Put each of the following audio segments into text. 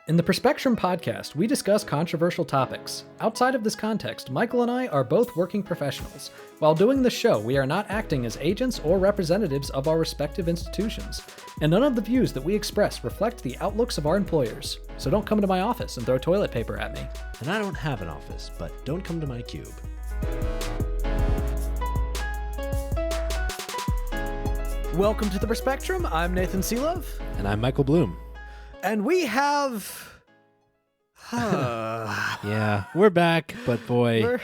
In the Perspectrum podcast, we discuss controversial topics. Outside of this context, Michael and I are both working professionals. While doing the show, we are not acting as agents or representatives of our respective institutions, and none of the views that we express reflect the outlooks of our employers. So don't come to my office and throw toilet paper at me. And I don't have an office, but don't come to my cube. Welcome to the Perspectrum. I'm Nathan Seelove. And I'm Michael Bloom. And we have... Yeah, we're back, but boy,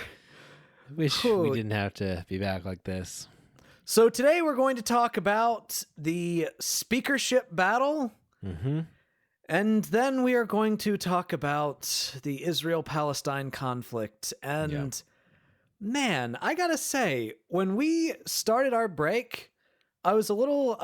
wish we didn't have to be back like this. So today we're going to talk about the speakership battle. Mm-hmm. And then we are going to talk about the Israel-Palestine conflict. And man, I gotta say, when we started our break, I was a little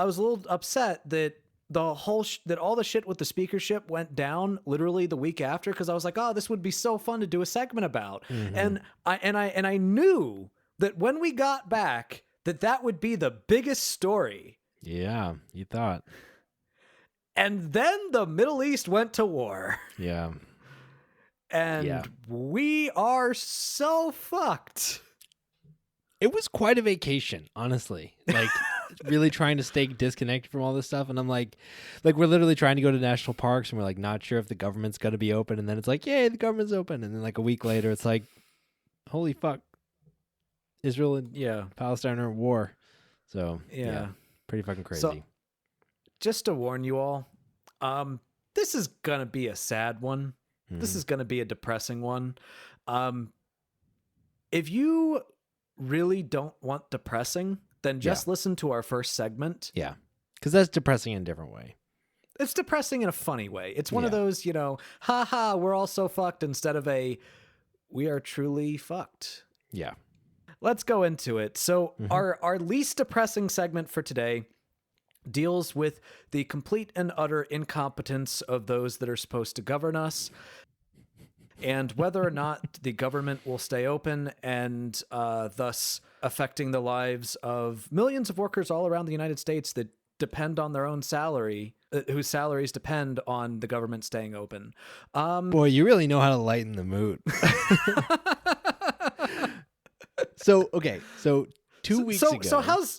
upset that that all the shit with the speakership went down literally the week after, because I was like, oh, this would be so fun to do a segment about. Mm-hmm. And I knew that when we got back that would be the biggest story. Yeah, you thought. And then the Middle East went to war. Yeah. And we are so fucked. It was quite a vacation, honestly. Like, really trying to stay disconnected from all this stuff. And I'm like we're literally trying to go to national parks and we're like not sure if the government's going to be open. And then it's like, yay, the government's open. And then like a week later, it's like, holy fuck, Israel and Palestine are at war. So yeah, pretty fucking crazy. So, just to warn you all, this is going to be a sad one. Mm-hmm. This is going to be a depressing one. If you really don't want depressing, then just listen to our first segment. Yeah, because that's depressing in a different way. It's depressing in a funny way. It's one of those, ha, we're all so fucked, instead of we are truly fucked. Yeah. Let's go into it. So our least depressing segment for today deals with the complete and utter incompetence of those that are supposed to govern us, and whether or not the government will stay open, and thus affecting the lives of millions of workers all around the United States that depend on their own salary, whose salaries depend on the government staying open. Boy, you really know how to lighten the mood. So 2 weeks ago. How's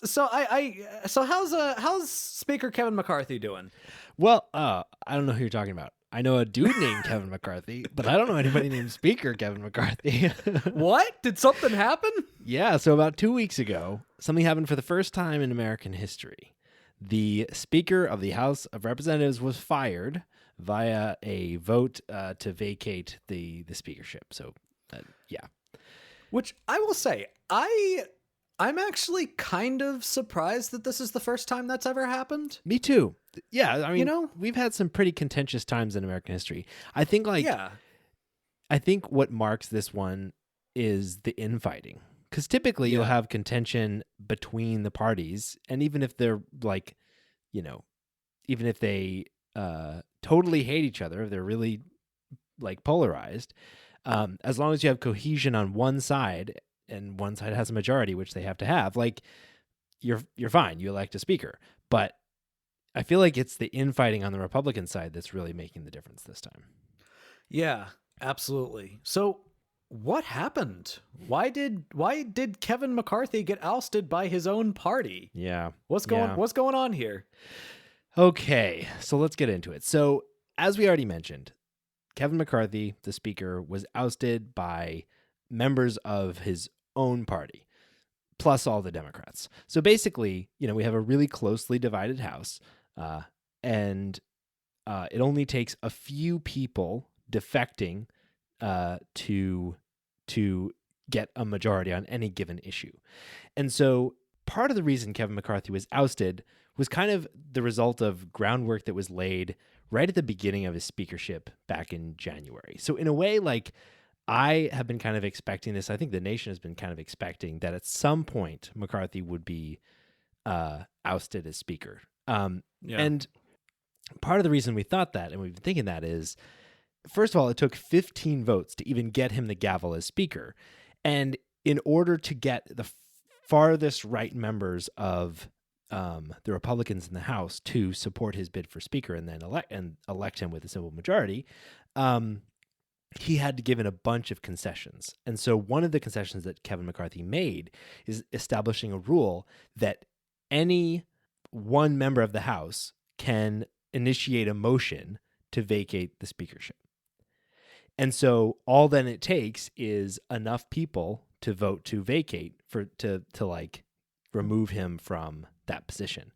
Speaker Kevin McCarthy doing? Well, I don't know who you're talking about. I know a dude named Kevin McCarthy, but I don't know anybody named Speaker Kevin McCarthy. What? Did something happen? Yeah, so about 2 weeks ago, something happened for the first time in American history. The Speaker of the House of Representatives was fired via a vote to vacate the speakership. So, yeah. Which I will say, I'm actually kind of surprised that this is the first time that's ever happened. Me too. Yeah, I mean, we've had some pretty contentious times in American history. I think I think what marks this one is the infighting. Because typically you'll have contention between the parties, and even if they're like, even if they totally hate each other, if they're really like polarized, as long as you have cohesion on one side, and one side has a majority, which they have to have, like you're fine. You elect a speaker. But I feel like it's the infighting on the Republican side that's really making the difference this time. Yeah, absolutely. So what happened? Why did Kevin McCarthy get ousted by his own party? Yeah. What's going on here? Okay, so let's get into it. So as we already mentioned, Kevin McCarthy, the speaker, was ousted by members of his own party, plus all the Democrats. So basically, we have a really closely divided House, and it only takes a few people defecting to get a majority on any given issue. And so part of the reason Kevin McCarthy was ousted was kind of the result of groundwork that was laid right at the beginning of his speakership back in January. So in a way, like, I have been kind of expecting this. I think the nation has been kind of expecting that at some point McCarthy would be ousted as speaker. And part of the reason we thought that, and we've been thinking that, is, first of all, it took 15 votes to even get him the gavel as speaker. And in order to get the farthest right members of the Republicans in the House to support his bid for Speaker and then elect him with a simple majority, he had to give in a bunch of concessions. And so one of the concessions that Kevin McCarthy made is establishing a rule that any one member of the House can initiate a motion to vacate the speakership. And so all then it takes is enough people to vote to vacate to like remove him from that position.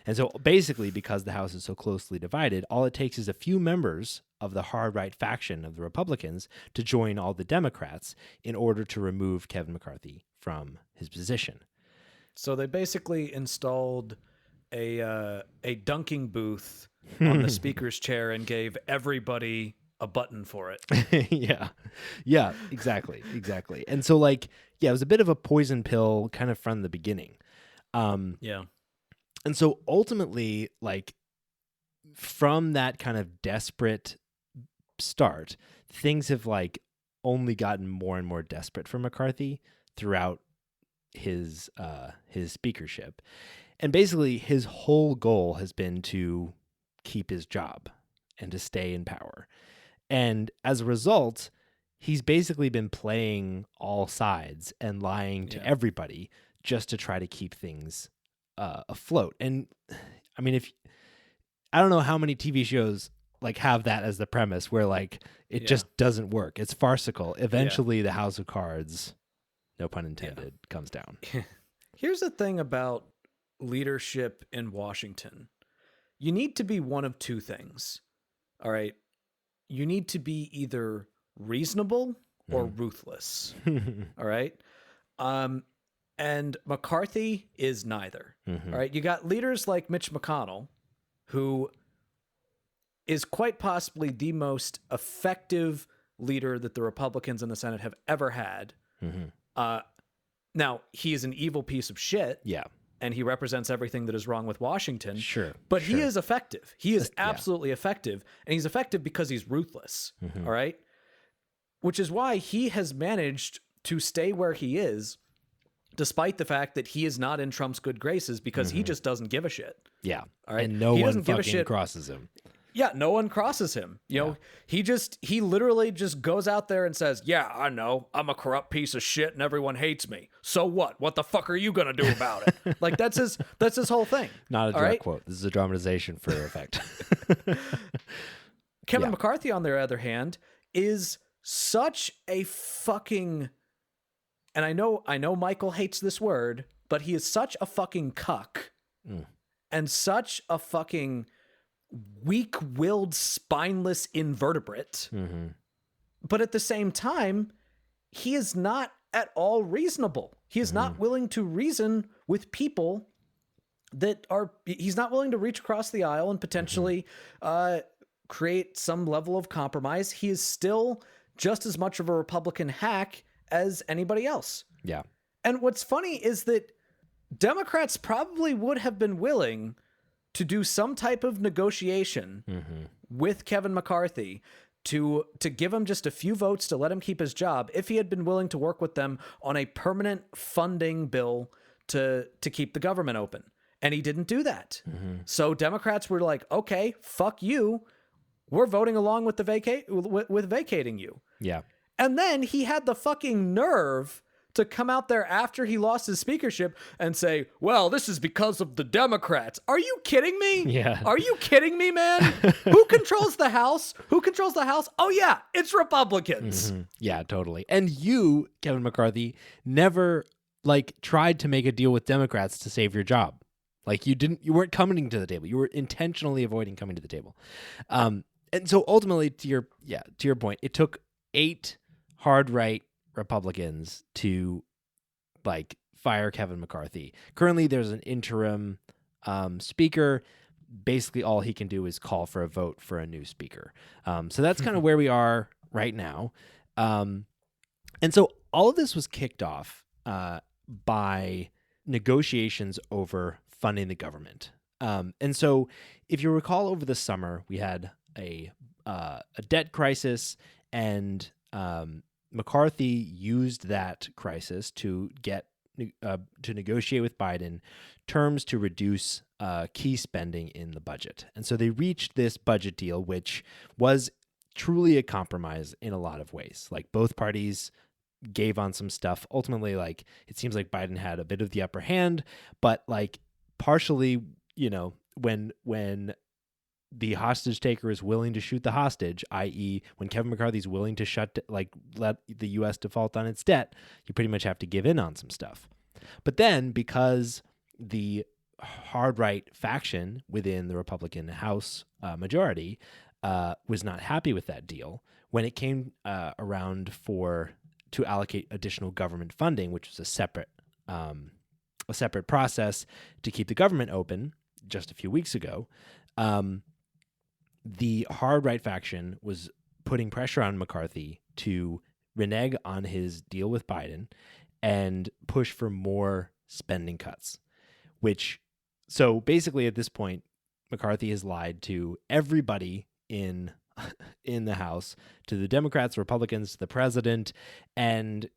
And so basically, because the House is so closely divided, all it takes is a few members of the hard right faction of the Republicans to join all the Democrats in order to remove Kevin McCarthy from his position. So they basically installed a dunking booth on the speaker's chair and gave everybody a button for it. Yeah, exactly. And so it was a bit of a poison pill kind of from the beginning. Yeah. And so ultimately, from that kind of desperate start, things have only gotten more and more desperate for McCarthy throughout his speakership. And basically his whole goal has been to keep his job and to stay in power. And as a result, he's basically been playing all sides and lying to everybody just to try to keep things afloat. And I mean, I don't know how many TV shows have that as the premise where it just doesn't work. It's farcical. Eventually the House of Cards, no pun intended, comes down. Here's the thing about leadership in Washington. You need to be one of two things. All right. You need to be either reasonable or ruthless. All right. And McCarthy is neither. All right. You got leaders like Mitch McConnell, who is quite possibly the most effective leader that the Republicans in the Senate have ever had. Now, he is an evil piece of shit. Yeah. And he represents everything that is wrong with Washington. Sure. But he is effective. He is absolutely effective. And he's effective because he's ruthless. All right. Which is why he has managed to stay where he is, despite the fact that he is not in Trump's good graces, because he just doesn't give a shit. Yeah. All right. And no one fucking crosses him. Yeah, no one crosses him. You know, he literally just goes out there and says, yeah, I know, I'm a corrupt piece of shit and everyone hates me. So what? What the fuck are you going to do about it? That's his whole thing. Not a direct quote. This is a dramatization for effect. Kevin McCarthy, on the other hand, is such a fucking, and I know Michael hates this word, but he is such a fucking cuck and such a fucking weak-willed, spineless invertebrate. But at the same time, he is not at all reasonable. He is not willing to reason with people he's not willing to reach across the aisle and potentially create some level of compromise. He is still just as much of a Republican hack as anybody else. Yeah. And what's funny is that Democrats probably would have been willing to do some type of negotiation with Kevin McCarthy to give him just a few votes to let him keep his job if he had been willing to work with them on a permanent funding bill to keep the government open. And he didn't do that. So Democrats were like, okay, fuck you. We're voting along with with vacating you. Yeah. And then he had the fucking nerve to come out there after he lost his speakership and say, well, this is because of the Democrats. Are you kidding me? Yeah. Are you kidding me, man? Who controls the House? Who controls the House? Oh, yeah, it's Republicans. Yeah, totally. And you, Kevin McCarthy, never tried to make a deal with Democrats to save your job. You weren't coming to the table. You were intentionally avoiding coming to the table. And so ultimately, to your point, it took 8 hard right Republicans to fire Kevin McCarthy. Currently, there's an interim speaker. Basically, all he can do is call for a vote for a new speaker. So that's kind of where we are right now. And so all of this was kicked off by negotiations over funding the government. And so if you recall, over the summer, we had a debt crisis, and McCarthy used that crisis to get to negotiate with Biden terms to reduce key spending in the budget. And so they reached this budget deal, which was truly a compromise in a lot of ways. Like both parties gave on some stuff. Ultimately, like it seems like Biden had a bit of the upper hand, but like partially, when the hostage taker is willing to shoot the hostage, i.e., when Kevin McCarthy's willing to let the U.S. default on its debt, you pretty much have to give in on some stuff. But then, because the hard right faction within the Republican House majority was not happy with that deal, when it came around to allocate additional government funding, which was a separate process to keep the government open just a few weeks ago, the hard right faction was putting pressure on McCarthy to renege on his deal with Biden and push for more spending cuts, so basically at this point, McCarthy has lied to everybody in the House, to the Democrats, Republicans, to the president, and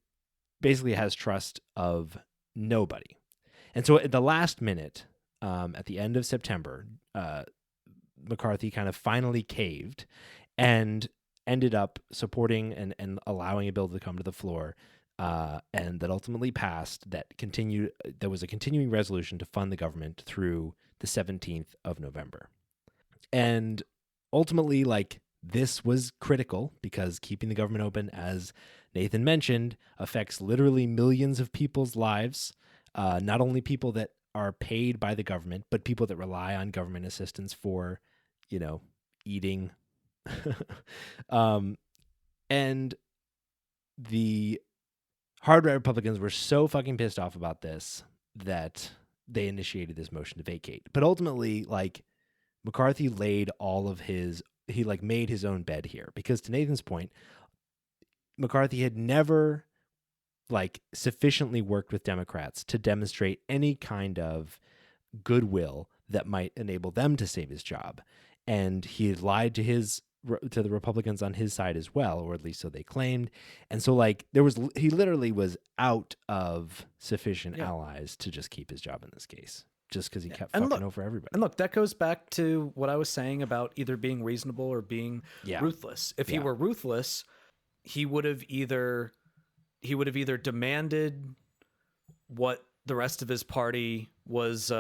basically has trust of nobody. And so at the last minute, at the end of September, McCarthy kind of finally caved and ended up supporting and allowing a bill to come to the floor, and that ultimately passed. There was a continuing resolution to fund the government through the 17th of November. And ultimately, like, this was critical because keeping the government open, as Nathan mentioned, affects literally millions of people's lives, not only people that are paid by the government, but people that rely on government assistance for, eating. And the hard right Republicans were so fucking pissed off about this that they initiated this motion to vacate. But ultimately, like, McCarthy made his own bed here, because to Nathan's point, McCarthy had never sufficiently worked with Democrats to demonstrate any kind of goodwill that might enable them to save his job. And he had lied to the Republicans on his side as well, or at least so they claimed. And so he literally was out of sufficient allies to just keep his job in this case, just because he kept fucking over everybody. And look, that goes back to what I was saying about either being reasonable or being ruthless. If he were ruthless, he would have either demanded what the rest of his party was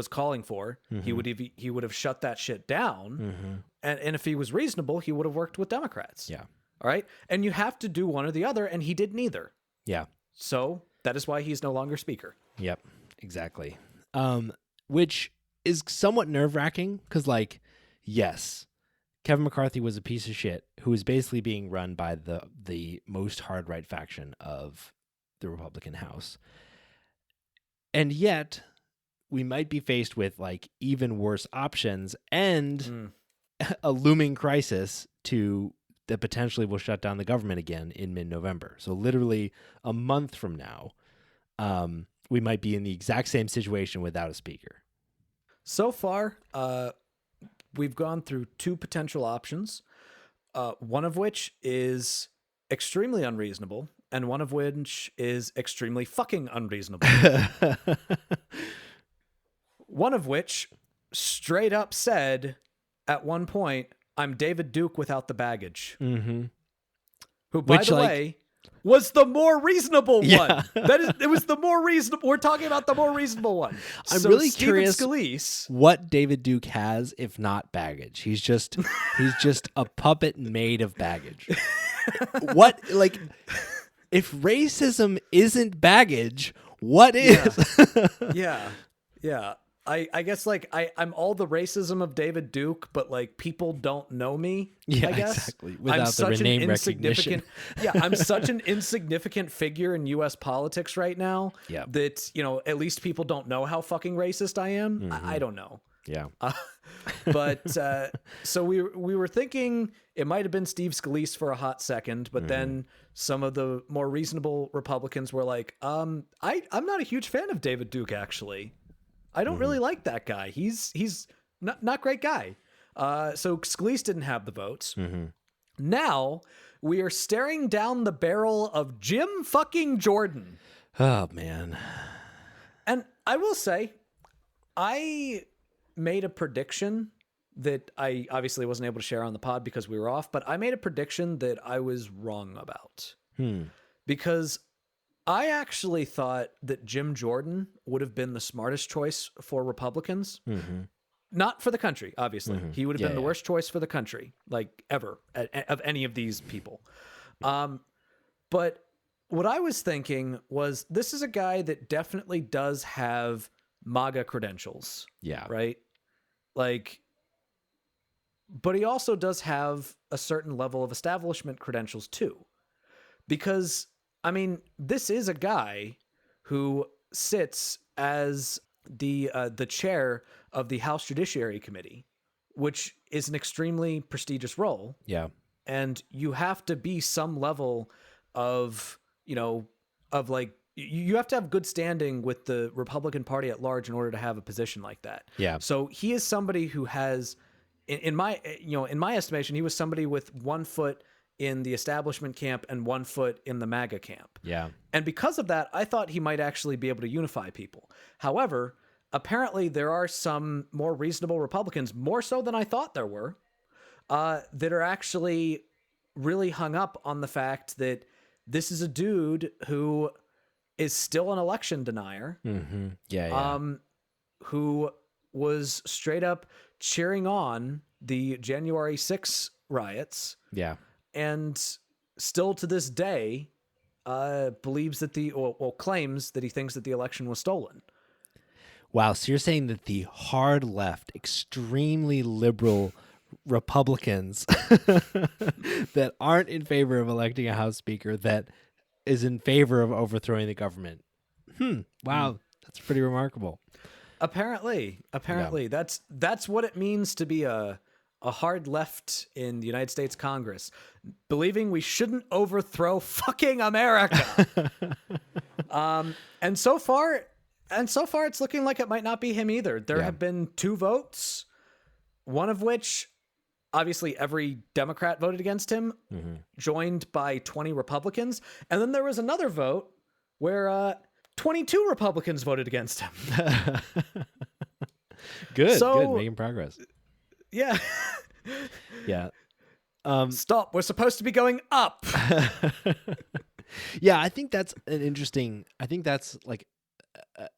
calling for. Mm-hmm. He would have shut that shit down. Mm-hmm. And if he was reasonable, he would have worked with Democrats. Yeah. All right. And you have to do one or the other, and he did neither. Yeah. So that is why he's no longer speaker. Yep. Exactly. Which is somewhat nerve-wracking because, yes, Kevin McCarthy was a piece of shit who was basically being run by the most hard right faction of the Republican House. And yet we might be faced with even worse options and a looming crisis that potentially will shut down the government again in mid-November. So literally a month from now, we might be in the exact same situation without a speaker. So far, we've gone through two potential options, one of which is extremely unreasonable, and one of which is extremely fucking unreasonable. One of which straight up said at one point, "I'm David Duke without the baggage." Mm-hmm. Who, by the way, was the more reasonable one. It was the more reasonable. We're talking about the more reasonable one. I'm really curious what David Duke has, if not baggage. He's just a puppet made of baggage. What, if racism isn't baggage, what is? Yeah. I guess I'm all the racism of David Duke, but people don't know me. Yeah, I guess. Exactly. Without the name recognition. I'm such an insignificant figure in U.S. politics right now. Yeah. That at least people don't know how fucking racist I am. Mm-hmm. I don't know. Yeah. But so we were thinking it might have been Steve Scalise for a hot second, but then some of the more reasonable Republicans were like, I'm not a huge fan of David Duke, actually. I don't really like that guy. He's not great guy. So Scalise didn't have the votes. Mm-hmm. Now we are staring down the barrel of Jim fucking Jordan. Oh man. And I will say, I made a prediction that I obviously wasn't able to share on the pod because we were off, but I made a prediction that I was wrong about because I actually thought that Jim Jordan would have been the smartest choice for Republicans. Mm-hmm. Not for the country, obviously. Mm-hmm. He would have Yeah, been the yeah. worst choice for the country, like ever, of any of these people. But what I was thinking was this is a guy that definitely does have MAGA credentials, Yeah. right? Like, but he also does have a certain level of establishment credentials too. Because, I mean, this is a guy who sits as the chair of the House Judiciary Committee, which is an extremely prestigious role. Yeah. And you have to be some level of, of like, you have to have good standing with the Republican Party at large in order to have a position like that. Yeah. So he is somebody who has, in my, in my estimation, he was somebody with 1 foot in the establishment camp and 1 foot in the MAGA camp. Yeah. And because of that, I thought he might actually be able to unify people. However, apparently there are some more reasonable Republicans, more so than I thought there were, that are actually really hung up on the fact that this is a dude who is still an election denier, Mm-hmm. Yeah. Yeah. who was straight up cheering on the January 6th riots, Yeah. and still to this day believes that claims that he thinks that the election was stolen. Wow. So you're saying that the hard left, extremely liberal Republicans that aren't in favor of electing a House Speaker, that is in favor of overthrowing the government. Wow. That's pretty remarkable. Apparently, that's what it means to be a hard left in the United States Congress, believing we shouldn't overthrow fucking America. And so far, it's looking like it might not be him either. There have been 2 votes, one of which, obviously, every Democrat voted against him, joined by 20 Republicans. And then there was another vote where 22 Republicans voted against him. Good, making progress. Yeah. Yeah. Stop. We're supposed to be going up. Yeah, I think that's like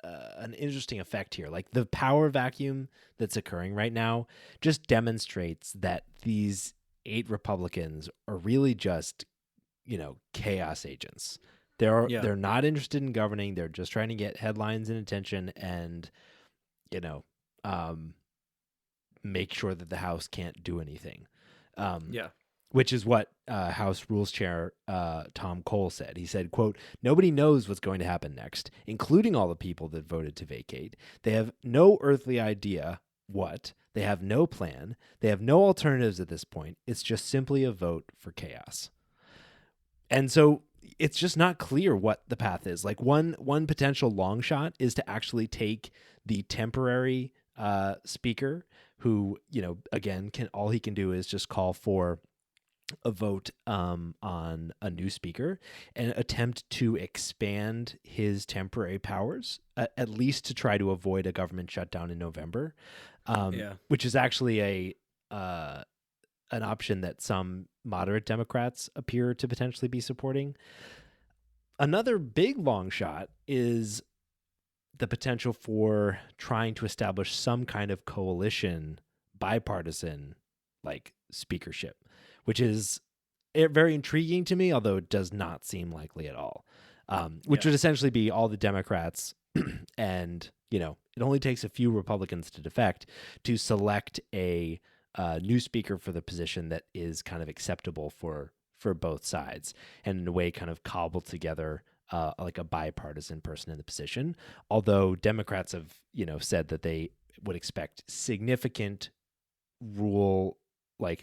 an interesting effect here. Like the power vacuum that's occurring right now just demonstrates that these 8 Republicans are really just, chaos agents. They're not interested in governing. They're just trying to get headlines and attention and, make sure that the House can't do anything. Which is what House Rules Chair Tom Cole said. He said, quote, "Nobody knows what's going to happen next, including all the people that voted to vacate. They have no earthly idea what. They have no plan. They have no alternatives at this point. It's just simply a vote for chaos." And so it's just not clear what the path is. Like one potential long shot is to actually take the temporary speaker who, again, all he can do is just call for a vote on a new speaker and attempt to expand his temporary powers, at least to try to avoid a government shutdown in November, which is actually an option that some moderate Democrats appear to potentially be supporting. Another big long shot is the potential for trying to establish some kind of coalition, bipartisan, like speakership, which is very intriguing to me, although it does not seem likely at all. Which would essentially be all the Democrats and, it only takes a few Republicans to defect to select a new speaker for the position that is kind of acceptable for both sides, and in a way kind of cobble together like a bipartisan person in the position. Although Democrats have, said that they would expect significant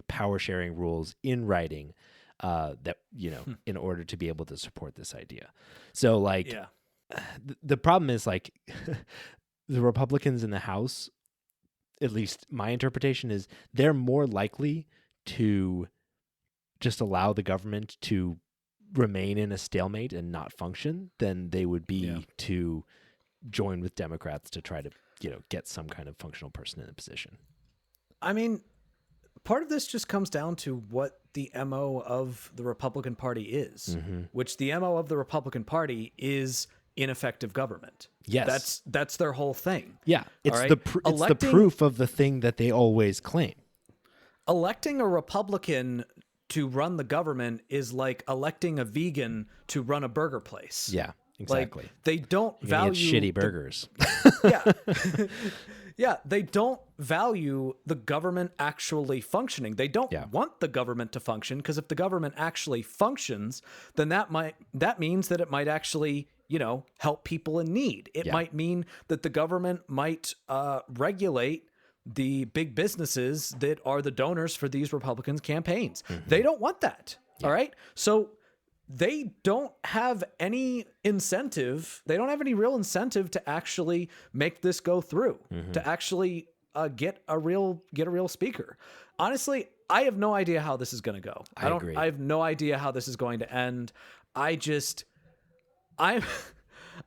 power sharing rules in writing that, in order to be able to support this idea. So the problem is like the Republicans in the House, at least my interpretation is, they're more likely to just allow the government to remain in a stalemate and not function than they would be Yeah. to join with Democrats to try to, get some kind of functional person in the position. I mean, part of this just comes down to what the MO of the Republican Party is, which the MO of the Republican Party is ineffective government. Yes. That's their whole thing. Yeah. It's All right? it's the proof of the thing that they always claim. Electing a Republican to run the government is like electing a vegan to run a burger place. Yeah, exactly. Like, they don't You're gonna value get shitty burgers. Yeah. Yeah, they don't value the government actually functioning. They don't want the government to function, because if the government actually functions, then that means that it might actually, help people in need. It might mean that the government might regulate the big businesses that are the donors for these Republicans' campaigns. They don't want that. All right? So they don't have any incentive. They don't have any real incentive to actually make this go through, to actually get a real speaker. Honestly, I have no idea how this is going to go. I agree. I have no idea how this is going to end. I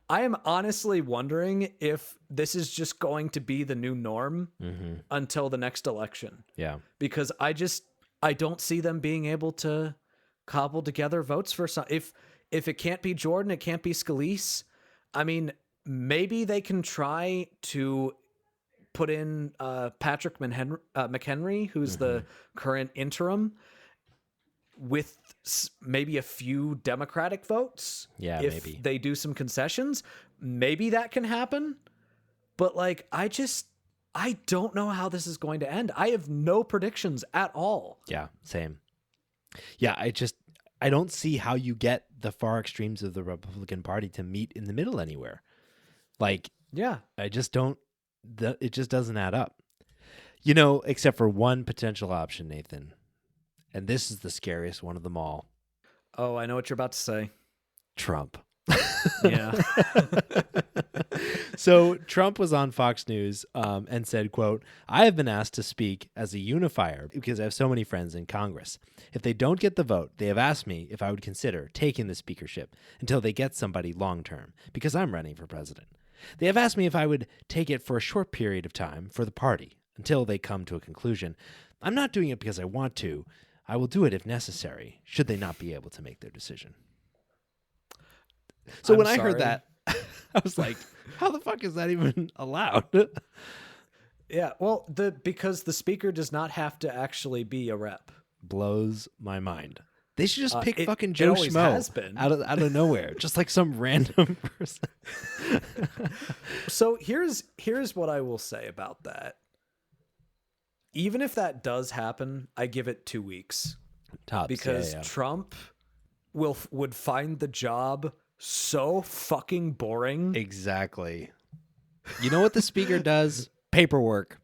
am honestly wondering if this is just going to be the new norm until the next election. Yeah. Because I don't see them being able to cobble together votes for some. If it can't be Jordan, it can't be Scalise. I mean, maybe they can try to put in Patrick McHenry, who's the current interim, with maybe a few Democratic votes. Yeah, if maybe they do some concessions, maybe that can happen. But like, I don't know how this is going to end. I have no predictions at all. Yeah, same. Yeah, I don't see how you get the far extremes of the Republican Party to meet in the middle anywhere. Like, yeah, I just don't. It just doesn't add up. Except for one potential option, Nathan. And this is the scariest one of them all. Oh, I know what you're about to say. Trump. Yeah. So Trump was on Fox News and said, quote, "I have been asked to speak as a unifier because I have so many friends in Congress. If they don't get the vote, they have asked me if I would consider taking the speakership until they get somebody long term, because I'm running for president. They have asked me if I would take it for a short period of time for the party until they come to a conclusion. I'm not doing it because I want to. I will do it if necessary, should they not be able to make their decision." So when I heard that, I was like, how the fuck is that even allowed? Yeah, well, because the speaker does not have to actually be a rep. Blows my mind. They should just pick fucking it Joe always has been. Schmo out of nowhere, just like some random person. So here's what I will say about that. Even if that does happen, I give it 2 weeks. Tops, because Trump would find the job so fucking boring. Exactly. You know what the speaker does? Paperwork.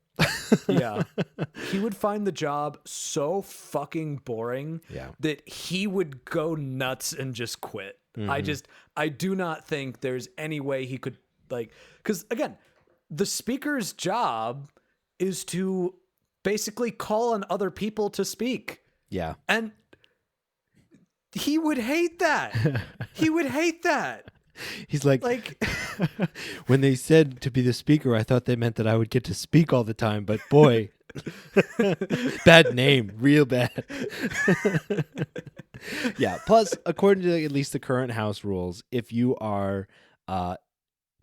Yeah. He would find the job so fucking boring that he would go nuts and just quit. I do not think there's any way he could, because again, the speaker's job is to basically call on other people to speak. Yeah. And he would hate that. He would hate that. He's like when they said to be the speaker, I thought they meant that I would get to speak all the time, but boy, bad name, real bad. Yeah. Plus, according to at least the current House rules, if you are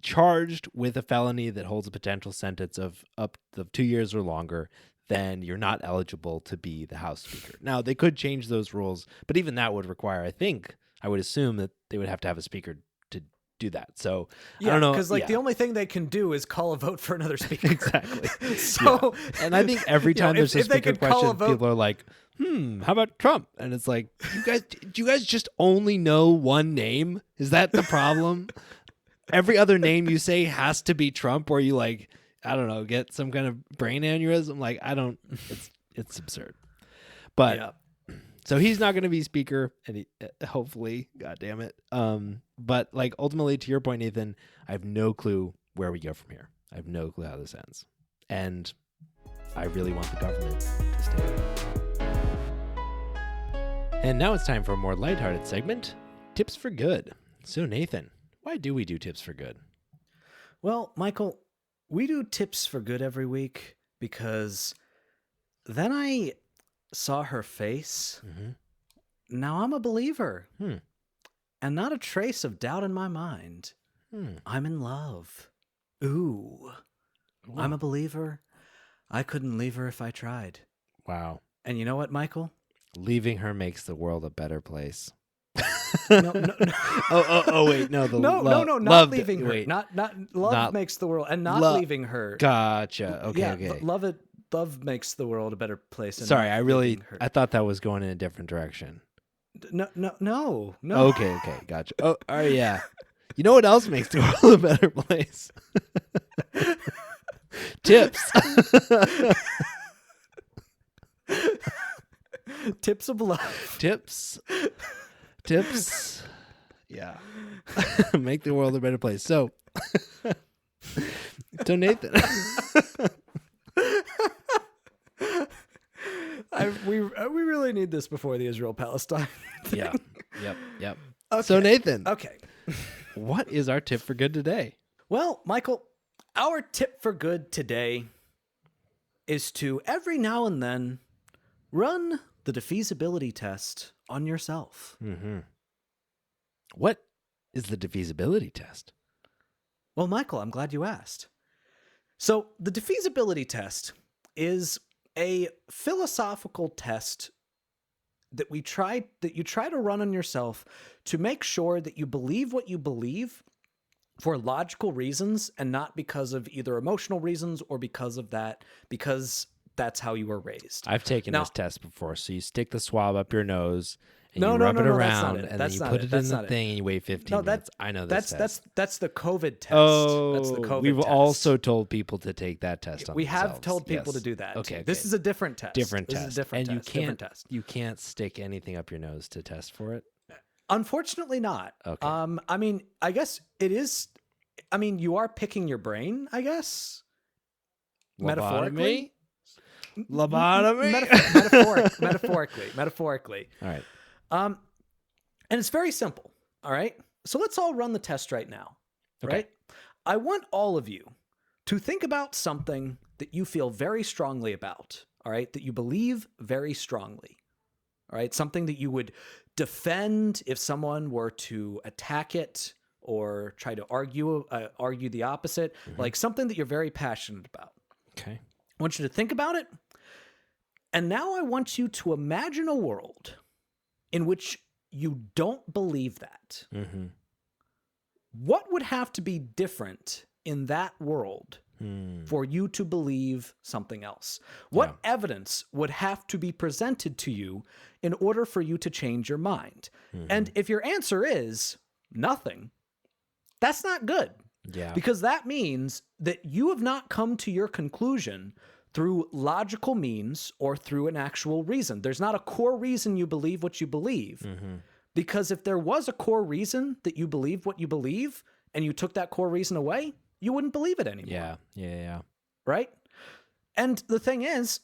charged with a felony that holds a potential sentence of up to 2 years or longer, then you're not eligible to be the House Speaker. Now, they could change those rules, but even that would require, I would assume that they would have to have a speaker to do that. So, yeah, I don't know. Because the only thing they can do is call a vote for another speaker. Exactly. So, and I think every time there's a speaker question, people are like, how about Trump? And it's like, do you guys just only know one name? Is that the problem? Every other name you say has to be Trump, or you I don't know, get some kind of brain aneurysm. It's absurd. But so he's not going to be speaker, and hopefully, God damn it. But ultimately, to your point, Nathan, I have no clue where we go from here. I have no clue how this ends. And I really want the government to stay. And now it's time for a more lighthearted segment, Tips for good. So, Nathan, why do we do tips for good? Well, Michael, we do tips for good every week because then I saw her face. Now I'm a believer. And not a trace of doubt in my mind. I'm in love. Ooh. I'm a believer. I couldn't leave her if I tried. Wow. And you know what, Michael? Leaving her makes the world a better place. No. Wait, no, not love, leaving her. Wait, Not love makes the world, and not leaving her. Gotcha. Okay. Love makes the world a better place. Sorry, I thought that was going in a different direction. No. Okay, gotcha. Oh, yeah. You know what else makes the world a better place? Tips. Tips of love. Tips. Yeah. Make the world a better place. So Nathan. We really need this before the Israel-Palestine thing. Yeah. Yep. Okay. So Nathan. Okay. What is our tip for good today? Well, Michael, our tip for good today is to every now and then run the defeasibility test on yourself. What is the defeasibility test? Well, Michael, I'm glad you asked. So the defeasibility test is a philosophical test that you try to run on yourself to make sure that you believe what you believe for logical reasons and not because of either emotional reasons or because that's how you were raised. I've taken this test before. So you stick the swab up your nose and you rub it around and then you put it in the thing and you wait 15 minutes. I know this test. That's the COVID test. Oh, that's the COVID we've test. also told people to take that test on We themselves. have told people to do that. Okay. This is a different test. This is a different test. You can't stick anything up your nose to test for it? Unfortunately not. Okay. I mean, I guess it is. I mean, you are picking your brain, I guess. Lobotomy? Metaphorically. All right. And it's very simple. All right. So let's all run the test right now. Okay. Right. I want all of you to think about something that you feel very strongly about. All right. That you believe very strongly. All right. Something that you would defend if someone were to attack it or try to argue the opposite, like something that you're very passionate about. Okay. I want you to think about it. And now I want you to imagine a world in which you don't believe that. What would have to be different in that world for you to believe something else? What evidence would have to be presented to you in order for you to change your mind? And if your answer is nothing, that's not good. Yeah. Because that means that you have not come to your conclusion through logical means or through an actual reason. There's not a core reason you believe what you believe. Because if there was a core reason that you believe what you believe and you took that core reason away, you wouldn't believe it anymore. Yeah. Right? And the thing is,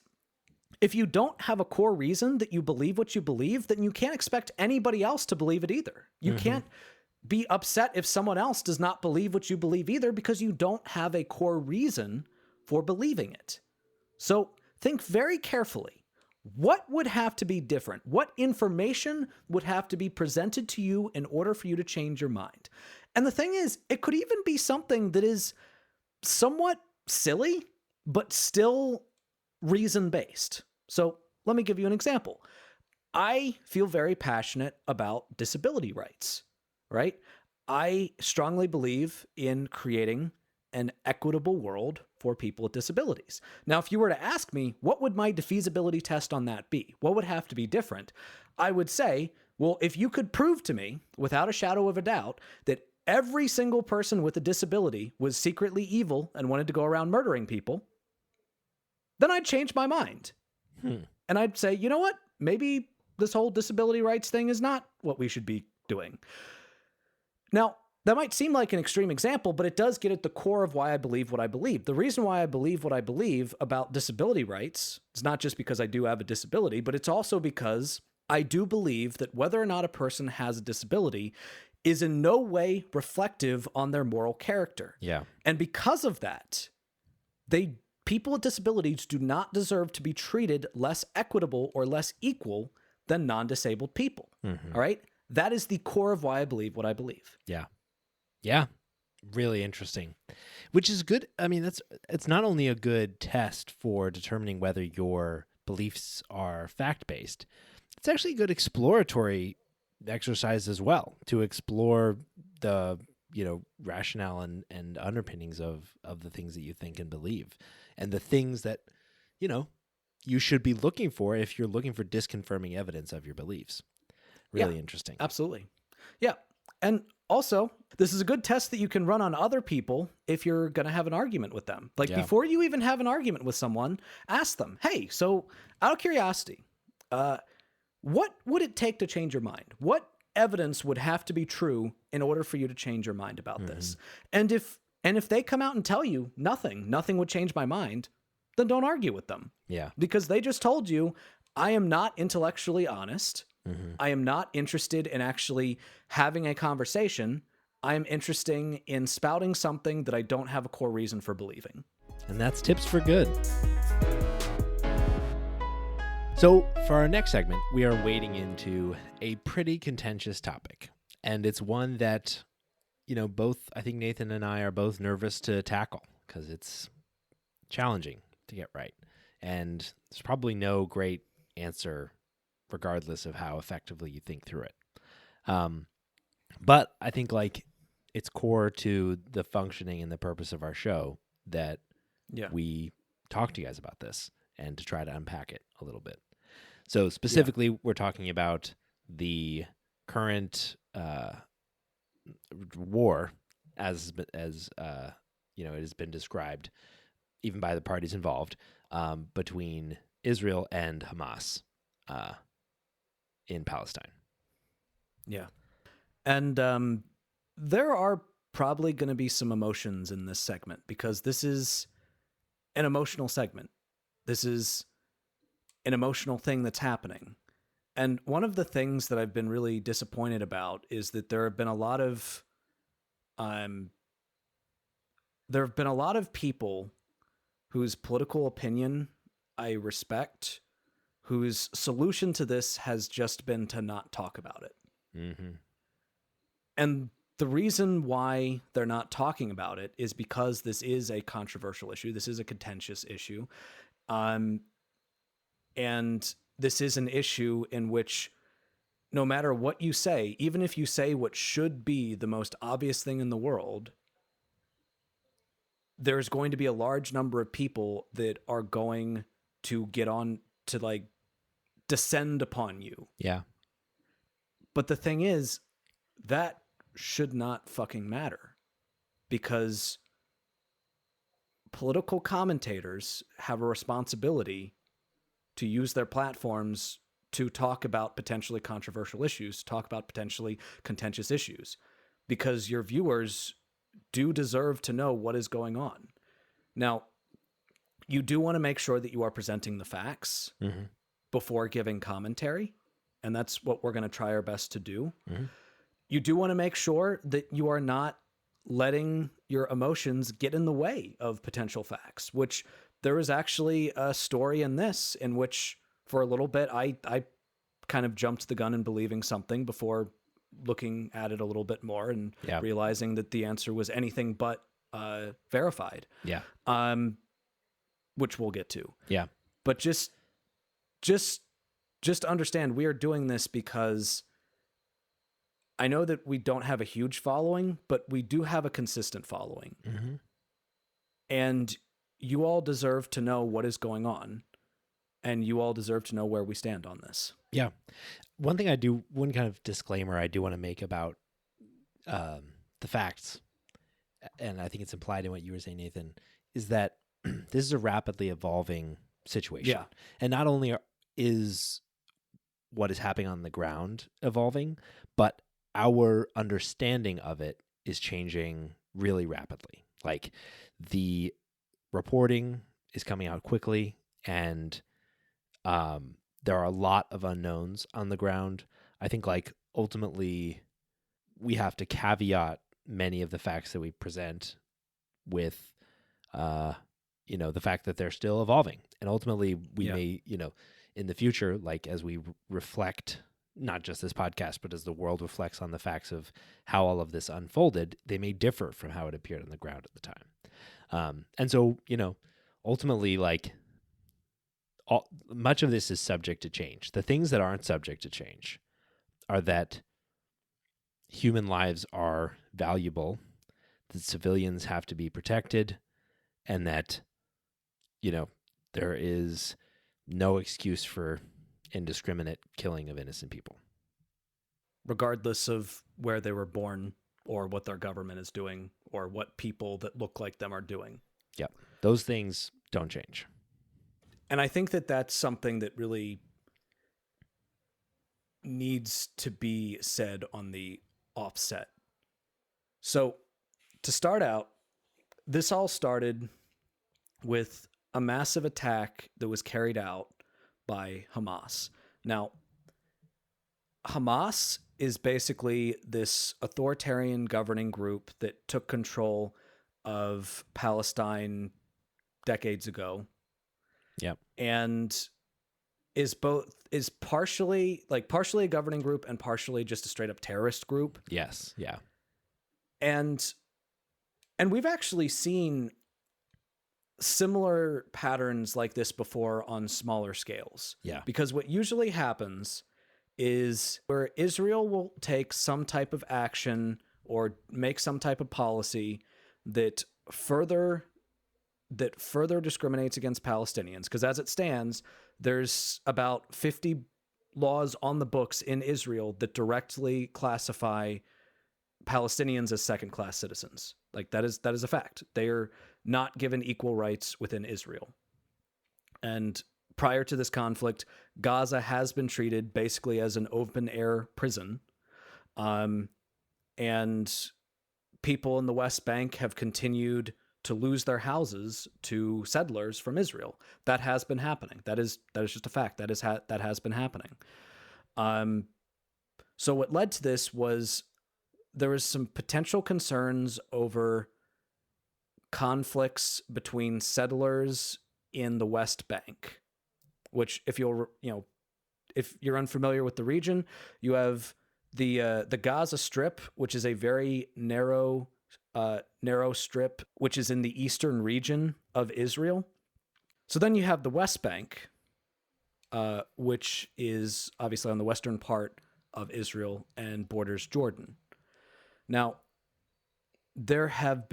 if you don't have a core reason that you believe what you believe, then you can't expect anybody else to believe it either. You can't be upset if someone else does not believe what you believe either because you don't have a core reason for believing it. So think very carefully. What would have to be different? What information would have to be presented to you in order for you to change your mind? And the thing is, it could even be something that is somewhat silly, but still reason-based. So let me give you an example. I feel very passionate about disability rights, right? I strongly believe in creating an equitable world for people with disabilities. Now, if you were to ask me, what would my defeasibility test on that be? What would have to be different? I would say, well, if you could prove to me, without a shadow of a doubt, that every single person with a disability was secretly evil and wanted to go around murdering people, then I'd change my mind. And I'd say, you know what? Maybe this whole disability rights thing is not what we should be doing. Now, that might seem like an extreme example, but it does get at the core of why I believe what I believe. The reason why I believe what I believe about disability rights is not just because I do have a disability, but it's also because I do believe that whether or not a person has a disability is in no way reflective on their moral character. Yeah. And because of that, people with disabilities do not deserve to be treated less equitable or less equal than non-disabled people. Mm-hmm. All right? That is the core of why I believe what I believe. Yeah. Yeah. Really interesting. Which is good. I mean, it's not only a good test for determining whether your beliefs are fact-based, it's actually a good exploratory exercise as well to explore the, rationale and underpinnings of the things that you think and believe, and the things that, you should be looking for if you're looking for disconfirming evidence of your beliefs. Really interesting. Absolutely. Yeah. And also, this is a good test that you can run on other people if you're going to have an argument with them. Like before you even have an argument with someone, ask them, hey, so out of curiosity, what would it take to change your mind? What evidence would have to be true in order for you to change your mind about this? And if they come out and tell you nothing would change my mind, then don't argue with them. Yeah. Because they just told you, I am not intellectually honest. I am not interested in actually having a conversation. I am interested in spouting something that I don't have a core reason for believing. And that's Tips for Good. So for our next segment, we are wading into a pretty contentious topic. And it's one that, I think Nathan and I are both nervous to tackle because it's challenging to get right. And there's probably no great answer regardless of how effectively you think through it. But I think it's core to the functioning and the purpose of our show that we talk to you guys about this and to try to unpack it a little bit. So specifically, we're talking about the current war as it has been described, even by the parties involved, between Israel and Hamas in Palestine. Yeah. And there are probably going to be some emotions in this segment because this is an emotional segment. This is an emotional thing that's happening. And one of the things that I've been really disappointed about is that there have been a lot of people whose political opinion I respect, whose solution to this has just been to not talk about it. Mm-hmm. And the reason why they're not talking about it is because this is a controversial issue. This is a contentious issue. And this is an issue in which no matter what you say, even if you say what should be the most obvious thing in the world, there's going to be a large number of people that are going to get on to descend upon you. Yeah. But the thing is, that should not fucking matter because political commentators have a responsibility to use their platforms to talk about potentially controversial issues, talk about potentially contentious issues, because your viewers do deserve to know what is going on. Now, you do want to make sure that you are presenting the facts before giving commentary, and that's what we're going to try our best to do. You do want to make sure that you are not letting your emotions get in the way of potential facts, which there is actually a story in this in which for a little bit I kind of jumped the gun in believing something before looking at it a little bit more and realizing that the answer was anything but verified. Yeah. Which we'll get to. Yeah. But just understand we are doing this because I know that we don't have a huge following, but we do have a consistent following. And you all deserve to know what is going on, and you all deserve to know where we stand on this. Yeah. One kind of disclaimer I do want to make about the facts, and I think it's implied in what you were saying, Nathan, is that this is a rapidly evolving situation. Yeah. And not only is what is happening on the ground evolving, but our understanding of it is changing really rapidly. The reporting is coming out quickly, and there are a lot of unknowns on the ground. I think like ultimately we have to caveat many of the facts that we present with the fact that they're still evolving. And ultimately we may, in the future, like as we reflect, not just this podcast, but as the world reflects on the facts of how all of this unfolded, they may differ from how it appeared on the ground at the time. And so, ultimately, like much of this is subject to change. The things that aren't subject to change are that human lives are valuable, that civilians have to be protected, and that, there is no excuse for indiscriminate killing of innocent people. Regardless of where they were born or what their government is doing or what people that look like them are doing. Yeah, those things don't change. And I think that that's something that really needs to be said on the offset. So to start out, this all started with a massive attack that was carried out by Hamas. Now, Hamas is basically this authoritarian governing group that took control of Palestine decades ago. Yep. And is partially a governing group and partially just a straight up terrorist group. Yes. Yeah. And we've actually seen similar patterns like this before on smaller scales. Yeah. Because what usually happens is where Israel will take some type of action or make some type of policy that further discriminates against Palestinians. Because as it stands, there's about 50 laws on the books in Israel that directly classify Palestinians as second-class citizens. Like that is a fact. They are not given equal rights within Israel. And prior to this conflict, Gaza has been treated basically as an open-air prison. And people in the West Bank have continued to lose their houses to settlers from Israel. That has been happening. That is just a fact. That has been happening. So what led to this was there was some potential concerns over conflicts between settlers in the West Bank, which if you're unfamiliar with the region, you have the Gaza Strip, which is a very narrow strip, which is in the eastern region of Israel. So then you have the West Bank, which is obviously on the western part of Israel and borders Jordan. Now, there have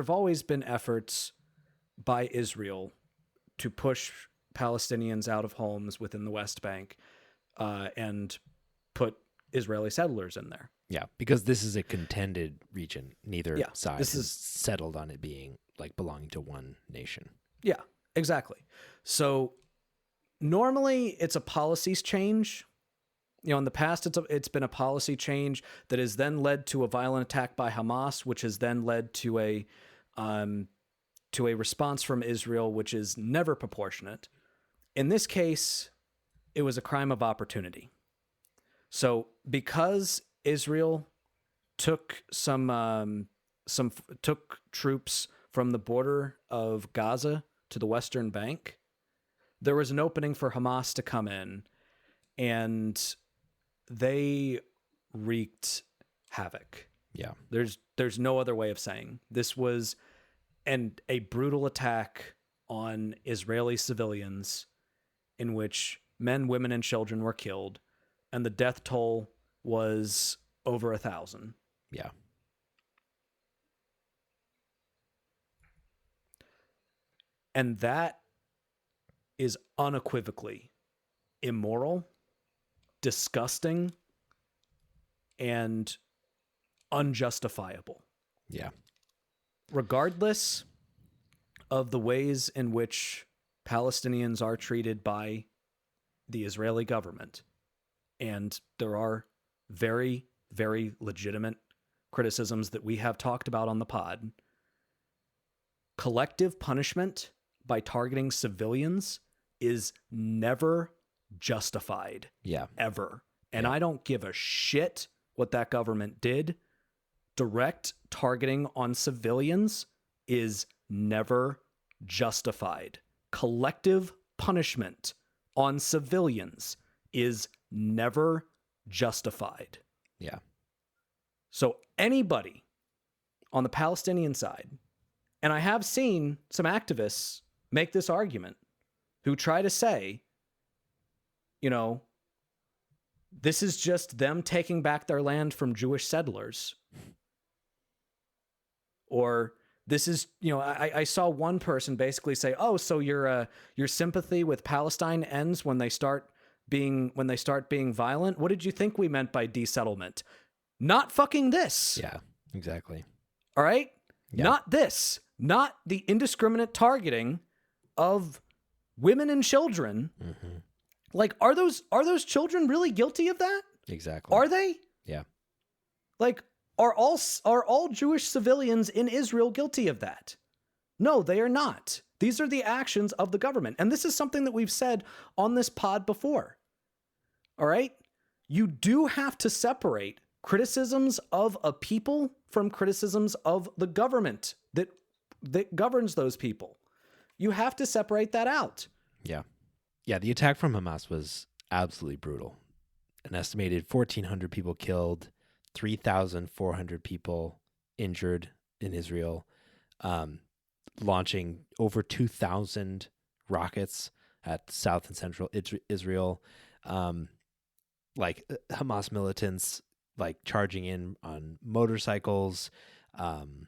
always been efforts by Israel to push Palestinians out of homes within the West Bank and put Israeli settlers in there. Yeah, because this is a contended region. Neither side is settled on it being like belonging to one nation. Yeah, exactly. So normally it's a policies change. In the past, it's been a policy change that has then led to a violent attack by Hamas, which has then led to a response from Israel, which is never proportionate. In this case, it was a crime of opportunity. So because Israel took took troops from the border of Gaza to the Western Bank, there was an opening for Hamas to come in, and they wreaked havoc. Yeah. There's no other way of saying. This was a brutal attack on Israeli civilians in which men, women, and children were killed, and the death toll was over 1,000. Yeah. And that is unequivocally immoral, disgusting, and unjustifiable. Yeah. Regardless of the ways in which Palestinians are treated by the Israeli government, and there are very, very legitimate criticisms that we have talked about on the pod, collective punishment by targeting civilians is never justified Yeah. ever. And Yeah. I don't give a shit what that government did. Direct targeting on civilians is never justified. Collective punishment on civilians is never justified. Yeah. So anybody on the Palestinian side, and I have seen some activists make this argument who try to say, you know, this is just them taking back their land from Jewish settlers. Or this is, you know, I saw one person basically say, "Oh, so your sympathy with Palestine ends when they start being violent? What did you think we meant by desettlement? Not fucking this." Yeah. Exactly. All right? Yeah. Not this. Not the indiscriminate targeting of women and children. Mm-hmm. Like, are those children really guilty of that? Exactly. Are they? Yeah. Like, are all Jewish civilians in Israel guilty of that? No, they are not. These are the actions of the government. And this is something that we've said on this pod before. All right? You do have to separate criticisms of a people from criticisms of the government that governs those people. You have to separate that out. Yeah. Yeah, the attack from Hamas was absolutely brutal. An estimated 1,400 people killed, 3,400 people injured in Israel, launching over 2,000 rockets at South and Central Israel. Like Hamas militants, like charging in on motorcycles, on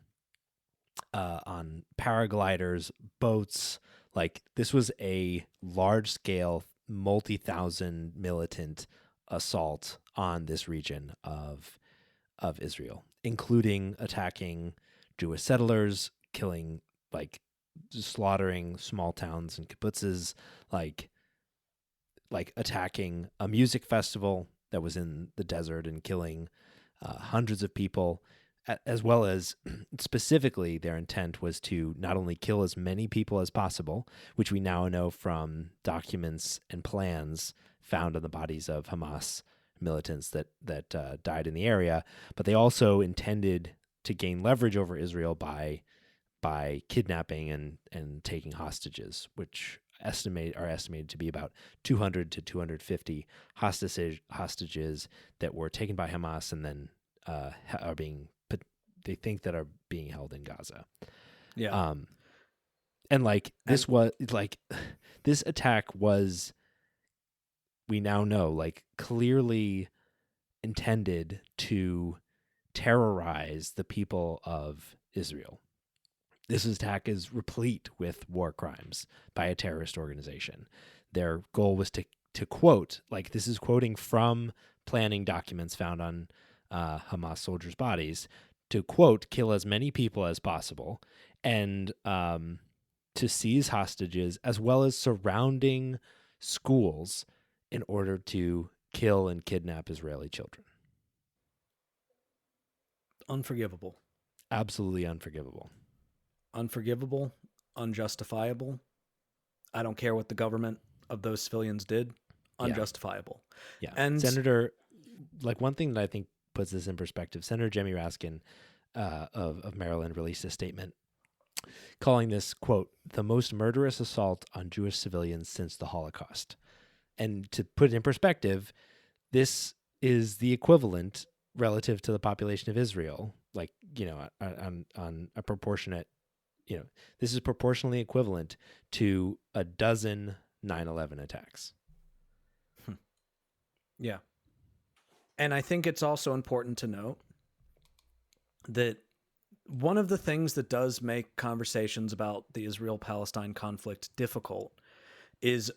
paragliders, boats. Like this was a large-scale, multi-thousand militant assault on this region of Israel, including attacking Jewish settlers, killing, like, slaughtering small towns and kibbutzes, like attacking a music festival that was in the desert and killing hundreds of people, as well as specifically their intent was to not only kill as many people as possible, which we now know from documents and plans found on the bodies of Hamas militants that died in the area, but they also intended to gain leverage over Israel by kidnapping and taking hostages, which are estimated to be about 200 to 250 hostages that were taken by Hamas and then they think that are being held in Gaza. Yeah. And like this was like this attack was, we now know, like clearly intended to terrorize the people of Israel. This attack is replete with war crimes by a terrorist organization. Their goal was to quote, like this is quoting from planning documents found on Hamas soldiers' bodies, to quote, kill as many people as possible and to seize hostages as well as surrounding schools in order to kill and kidnap Israeli children. Unforgivable. Absolutely unforgivable. Unforgivable, unjustifiable. I don't care what the government of those civilians did. Unjustifiable. Yeah. And Senator, like one thing that I think puts this in perspective, Senator Jamie Raskin of Maryland released a statement calling this, quote, the most murderous assault on Jewish civilians since the Holocaust. And to put it in perspective, this is the equivalent relative to the population of Israel, like, you know, on a proportionate, you know, this is proportionally equivalent to a dozen 9/11 attacks. Yeah. And I think it's also important to note that one of the things that does make conversations about the Israel-Palestine conflict difficult is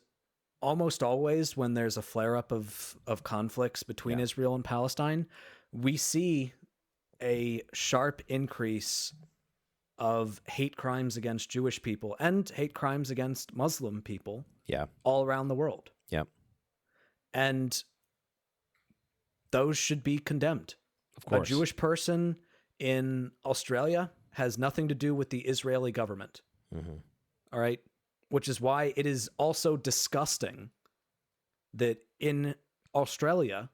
almost always when there's a flare-up of conflicts between Israel and Palestine, we see a sharp increase of hate crimes against Jewish people and hate crimes against Muslim people all around the world. Yeah. And those should be condemned. Of course. A Jewish person in Australia has nothing to do with the Israeli government. Mm-hmm. All right. Which is why it is also disgusting that in Australia,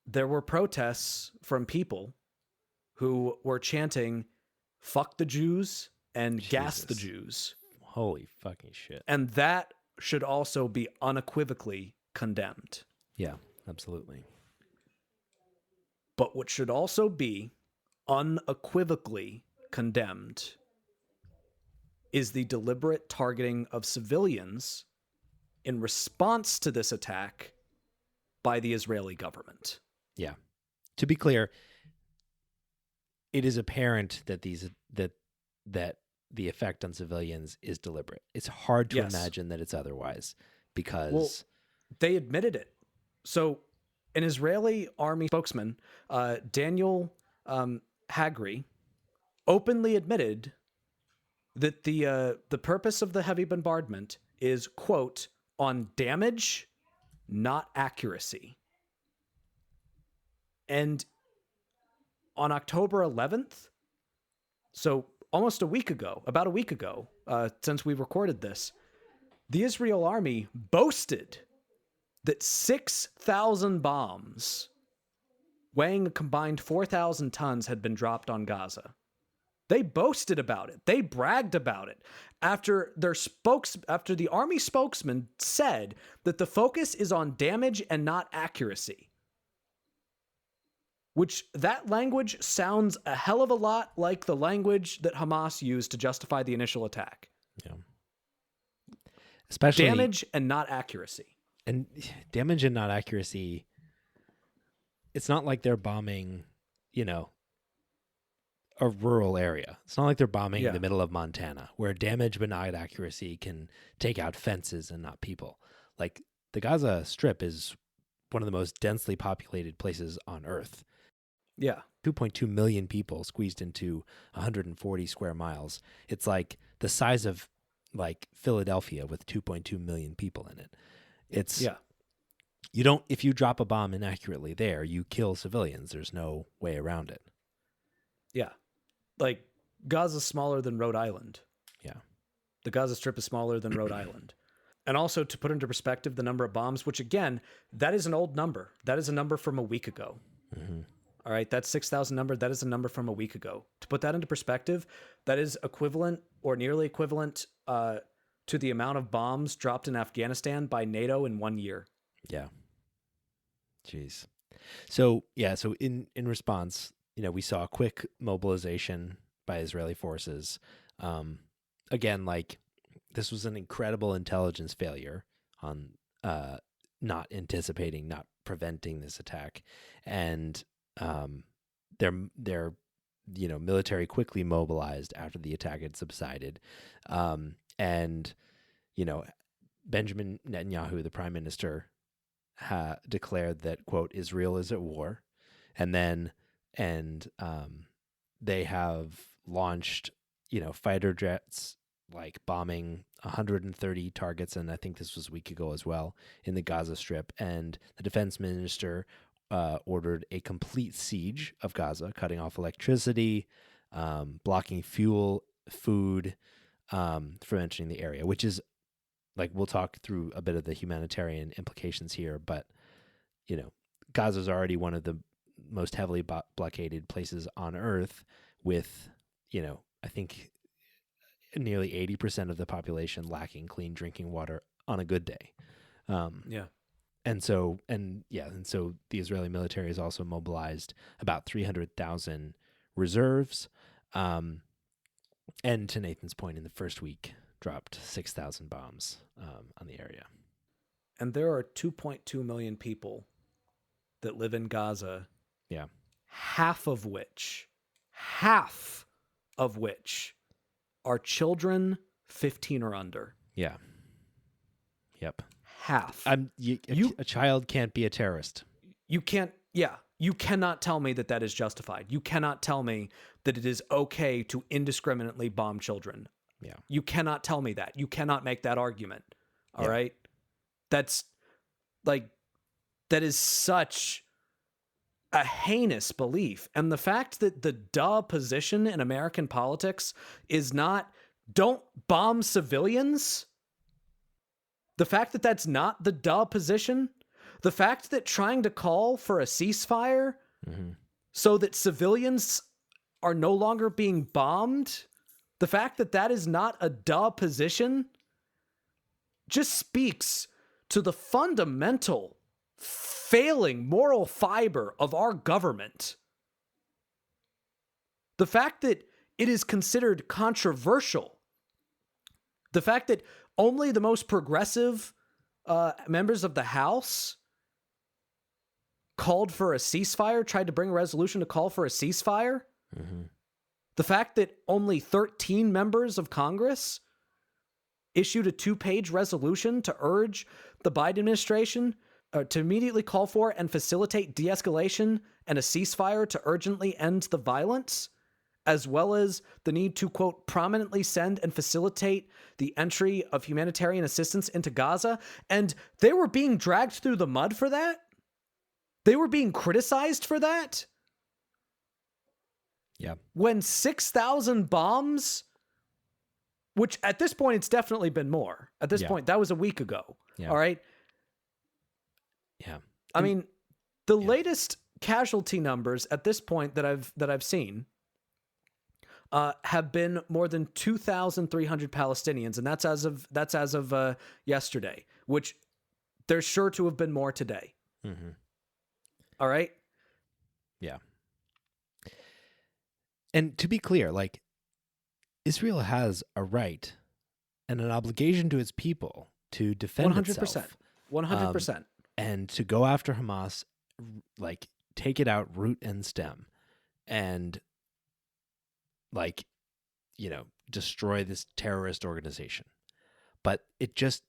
there were protests from people who were chanting, "Fuck the Jews" and "Gas the Jesus. Jews." Holy fucking shit. And that should also be unequivocally condemned. Yeah, absolutely. But what should also be unequivocally condemned is the deliberate targeting of civilians in response to this attack by the Israeli government. Yeah. To be clear, it is apparent that that the effect on civilians is deliberate. It's hard to imagine that it's otherwise because they admitted it. So an Israeli army spokesman, Daniel Hagri, openly admitted that the purpose of the heavy bombardment is, quote, on damage, not accuracy. And on October 11th, so almost about a week ago, since we recorded this, the Israel army boasted that 6,000 bombs weighing a combined 4,000 tons had been dropped on Gaza. They boasted about it. They bragged about it after the army spokesman said that the focus is on damage and not accuracy. Which that language sounds a hell of a lot like the language that Hamas used to justify the initial attack. Yeah. Especially damage and not accuracy. And damage and not accuracy. It's not like they're bombing, a rural area. It's not like they're bombing the middle of Montana, where damage but not accuracy can take out fences and not people. Like, the Gaza Strip is one of the most densely populated places on Earth. Yeah. 2.2 million people squeezed into 140 square miles. It's like the size of like Philadelphia with 2.2 million people in it. It's if you drop a bomb inaccurately there, you kill civilians. There's no way around it. Yeah. Like, Gaza's smaller than Rhode Island. Yeah. The Gaza Strip is smaller than Rhode Island. And also, to put into perspective the number of bombs, which again, that is an old number. That is a number from a week ago. Mm-hmm. All right, that 6,000 number, that is a number from a week ago. To put that into perspective, that is equivalent or nearly equivalent to the amount of bombs dropped in Afghanistan by NATO in 1 year. Yeah. Jeez. So in response, we saw a quick mobilization by Israeli forces. Again, like, this was an incredible intelligence failure on not anticipating, not preventing this attack. And their military quickly mobilized after the attack had subsided. And Benjamin Netanyahu, the prime minister, declared that, quote, Israel is at war. And they have launched, fighter jets, like bombing 130 targets. And I think this was a week ago as well, in the Gaza Strip. And the defense minister ordered a complete siege of Gaza, cutting off electricity, blocking fuel, food from entering the area, which is, like, we'll talk through a bit of the humanitarian implications here, but, Gaza is already one of the most heavily blockaded places on Earth with, I think nearly 80% of the population lacking clean drinking water on a good day. And so the Israeli military has also mobilized about 300,000 reserves. And to Nathan's point, in the first week, dropped 6,000 bombs on the area. And there are 2.2 million people that live in Gaza. Yeah. Half of which are children 15 or under. Yeah. Yep. Half. A child can't be a terrorist. You cannot tell me that is justified. You cannot tell me that it is okay to indiscriminately bomb children. Yeah. You cannot tell me that. You cannot make that argument. All right? That's like, that is such a heinous belief. And the fact that the position in American politics is not, don't bomb civilians, The fact that that's not the duh position, the fact that trying to call for a ceasefire so that civilians are no longer being bombed, the fact that that is not a duh position just speaks to the fundamental failing moral fiber of our government. The fact that it is considered controversial, the fact that only the most progressive members of the House called for a ceasefire, tried to bring a resolution to call for a ceasefire, the fact that only 13 members of Congress issued a 2-page resolution to urge the Biden administration to immediately call for and facilitate de-escalation and a ceasefire to urgently end the violence, as well as the need to, quote, prominently send and facilitate the entry of humanitarian assistance into Gaza. And they were being dragged through the mud for that. They were being criticized for that. Yeah. When 6,000 bombs, which at this point, it's definitely been more. At this point, that was a week ago. Yeah. All right. Yeah. I mean, the latest casualty numbers at this point that I've seen have been more than 2,300 Palestinians, and that's as of yesterday, which there's sure to have been more today. All right. Yeah. And to be clear, like, Israel has a right and an obligation to its people to defend 100%. itself. 100%. And to go after Hamas, like, take it out root and stem, and, like, you know, destroy this terrorist organization. But it just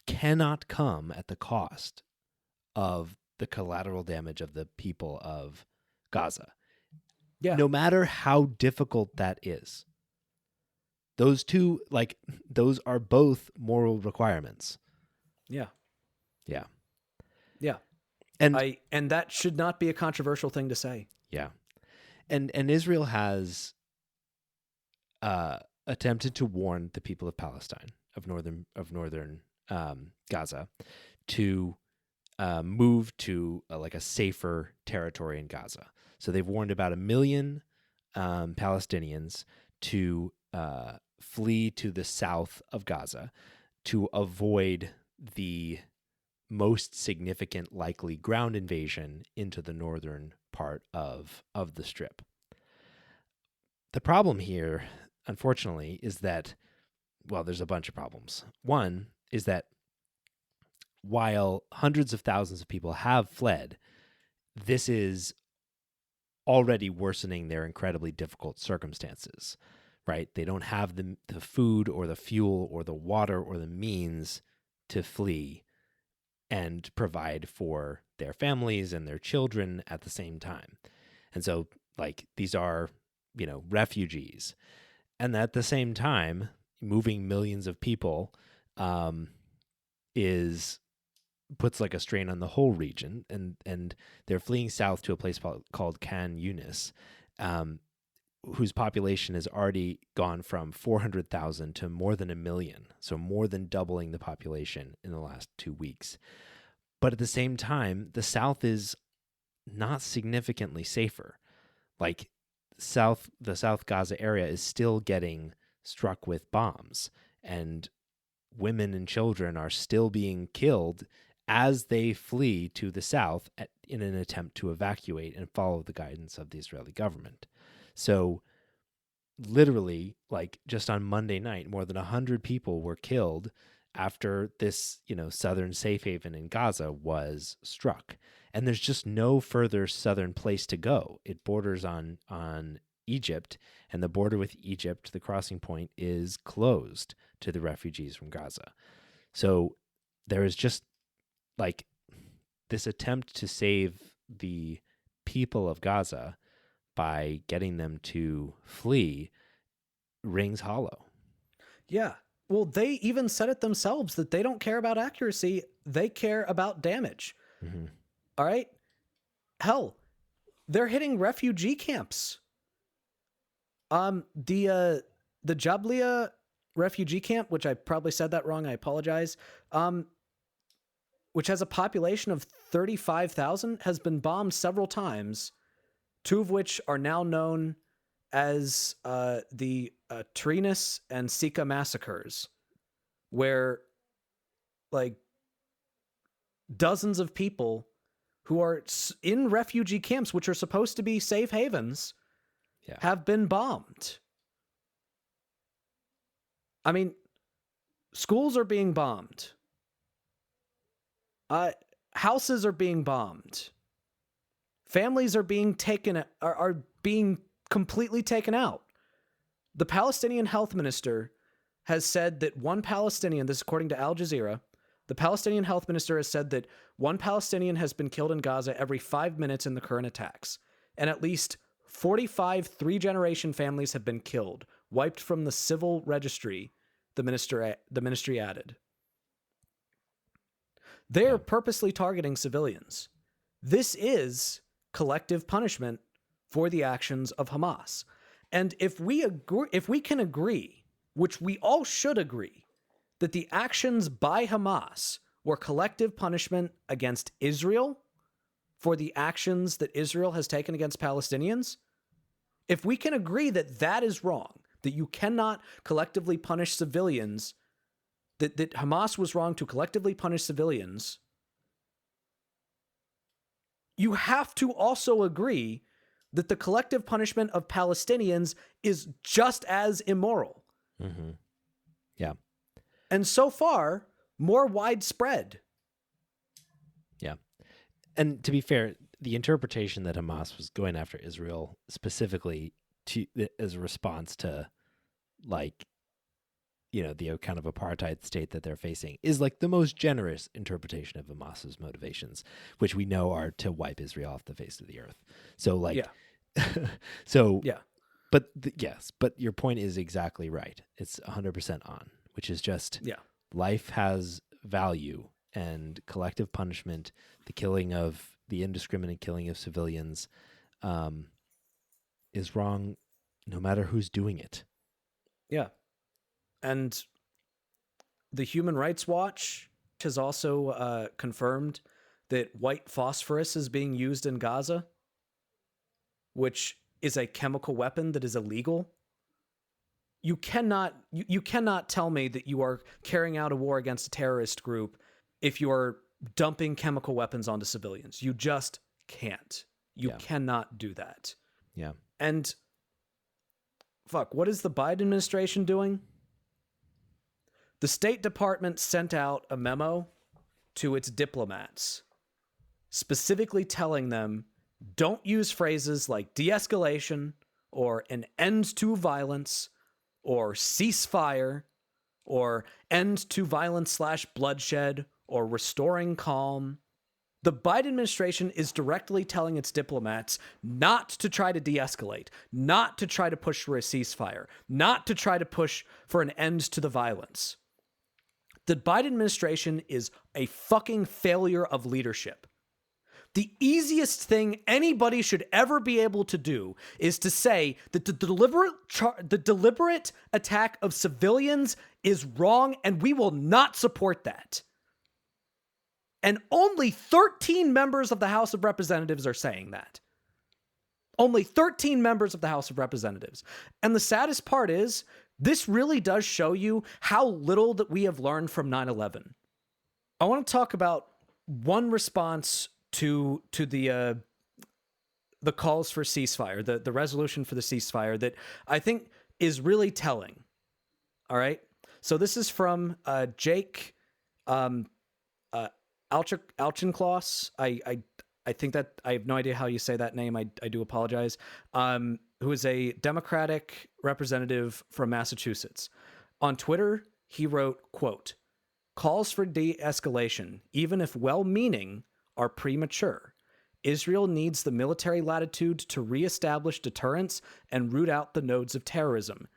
cannot come at the cost of the collateral damage of the people of Gaza. Yeah. No matter how difficult that is. Those two, like, those are both moral requirements. Yeah. Yeah. Yeah. And that should not be a controversial thing to say. yeah. And Israel has attempted to warn the people of Palestine, of northern Gaza, to move to like a safer territory in Gaza. So they've warned about 1 million Palestinians to flee to the south of Gaza to avoid the most significant likely ground invasion into the northern part of the Strip. The problem here, unfortunately, is that, well, there's a bunch of problems. One is that while hundreds of thousands of people have fled, this is already worsening their incredibly difficult circumstances, right? They don't have the food or the fuel or the water or the means to flee and provide for their families and their children at the same time. And so, like, these are, you know, refugees. And at the same time, moving millions of people puts like a strain on the whole region, and they're fleeing south to a place called Khan Yunis, whose population has already gone from 400,000 to more than 1 million, so more than doubling the population in the last 2 weeks. But at the same time, the south is not significantly safer. Like, the South Gaza area is still getting struck with bombs, and women and children are still being killed as they flee to the south in an attempt to evacuate and follow the guidance of the Israeli government. So literally, like, just on Monday night, more than 100 people were killed after this, you know, southern safe haven in Gaza was struck. And there's just no further southern place to go. It borders on Egypt, and the border with Egypt, the crossing point, is closed to the refugees from Gaza. So there is just, like, this attempt to save the people of Gaza by getting them to flee rings hollow. Yeah. Well, they even said it themselves that they don't care about accuracy. They care about damage. Mm-hmm. All right. Hell, they're hitting refugee camps. The Jablia refugee camp, which I probably said that wrong, I apologize, which has a population of 35,000, has been bombed several times, 2 of which are now known as the Trinus and Sika massacres, where like dozens of people who are in refugee camps, which are supposed to be safe havens, have been bombed. I mean, schools are being bombed. Houses are being bombed. Families are being being completely taken out. The Palestinian health minister has said that one Palestinian, this is according to Al Jazeera, the Palestinian health minister has said that one Palestinian has been killed in Gaza every 5 minutes in the current attacks, and at least 45 three-generation families have been killed, wiped from the civil registry, the ministry added. They're purposely targeting civilians. This is collective punishment for the actions of Hamas. And if we can agree, which we all should agree, that the actions by Hamas were collective punishment against Israel for the actions that Israel has taken against Palestinians, if we can agree that that is wrong, that you cannot collectively punish civilians, that Hamas was wrong to collectively punish civilians, you have to also agree that the collective punishment of Palestinians is just as immoral. Mm-hmm. Yeah. And so far, more widespread. Yeah. And to be fair, the interpretation that Hamas was going after Israel specifically as a response to, like, you know, the kind of apartheid state that they're facing is like the most generous interpretation of Hamas's motivations, which we know are to wipe Israel off the face of the earth. So like, but yes, but your point is exactly right. It's 100% on, which is just, life has value, and collective punishment, the indiscriminate killing of civilians, is wrong no matter who's doing it. Yeah. And the Human Rights Watch has also confirmed that white phosphorus is being used in Gaza, which is a chemical weapon that is illegal. You cannot tell me that you are carrying out a war against a terrorist group if you are dumping chemical weapons onto civilians. You just can't. You cannot do that. Yeah. And fuck, what is the Biden administration doing? The State Department sent out a memo to its diplomats, specifically telling them, don't use phrases like de-escalation or an end to violence or ceasefire or end to violence/bloodshed or restoring calm. The Biden administration is directly telling its diplomats not to try to de-escalate, not to try to push for a ceasefire, not to try to push for an end to the violence. The Biden administration is a fucking failure of leadership. The easiest thing anybody should ever be able to do is to say that the deliberate attack of civilians is wrong, and we will not support that. And only 13 members of the House of Representatives are saying that. Only 13 members of the House of Representatives. And the saddest part is, this really does show you how little that we have learned from 9/11. I want to talk about one response to the calls for ceasefire, the resolution for the ceasefire that I think is really telling. All right. So this is from Jake Alchenkloss. I think that I have no idea how you say that name. I do apologize. Who is a Democratic representative from Massachusetts. On Twitter, he wrote, quote, "Calls for de-escalation, even if well-meaning, are premature. Israel needs the military latitude to reestablish deterrence and root out the nodes of terrorism.